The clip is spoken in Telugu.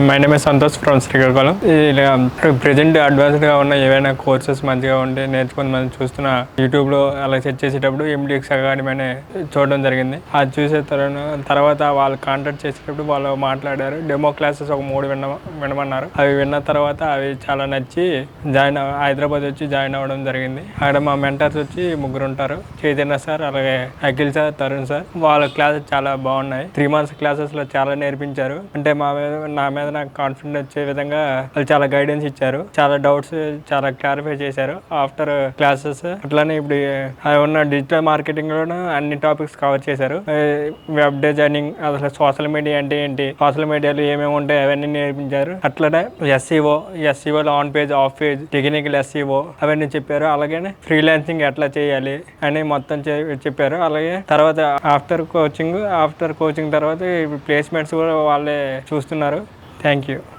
My name is Santosh from Srikakulam. ఇలా ప్రెజెంట్ అడ్వాన్స్డ్గా ఉన్న ఏవైనా కోర్సెస్ మంచిగా ఉంటే నేర్చుకుని మనం చూస్తున్న యూట్యూబ్లో అలా సెర్చ్ చేసేటప్పుడు MDX అకాడమీ అనే చూడడం జరిగింది. అది చూసే తర్వాత వాళ్ళు కాంటాక్ట్ చేసేటప్పుడు వాళ్ళు మాట్లాడారు. డెమో క్లాసెస్ ఒక 3 వినమన్నారు. అవి విన్న తర్వాత అవి చాలా నచ్చి హైదరాబాద్ వచ్చి జాయిన్ అవ్వడం జరిగింది. అక్కడ మా మెంటర్స్ వచ్చి 3 ఉంటారు. చైతన్య సార్, అలాగే అఖిల్ సార్, తరుణ్ సార్. వాళ్ళ క్లాసెస్ చాలా బాగున్నాయి. 3 months క్లాసెస్లో చాలా నేర్పించారు. అంటే నా మీద నాకు కాన్ఫిడెంట్ వచ్చే విధంగా వాళ్ళు చాలా గైడెన్స్ ఇచ్చారు. చాలా డౌట్స్ చాలా క్లారిఫై చేశారు ఆఫ్టర్ క్లాసెస్. అట్లానే ఇప్పుడు ఉన్న డిజిటల్ మార్కెటింగ్ లోనూ అన్ని టాపిక్స్ కవర్ చేశారు. వెబ్ డిజైనింగ్, అసలు సోషల్ మీడియా అంటే ఏంటి, సోషల్ మీడియాలో ఏమేమి ఉంటాయి అవన్నీ నేర్పించారు. అట్లనే ఎస్ఈఓలో on page, off page, technical SEO అవన్నీ చెప్పారు. అలాగే ఫ్రీలాన్సింగ్ ఎట్లా చేయాలి అని మొత్తం చెప్పారు. అలాగే తర్వాత ఆఫ్టర్ కోచింగ్ తర్వాత ప్లేస్మెంట్స్ కూడా వాళ్ళే చూస్తున్నారు. Thank you.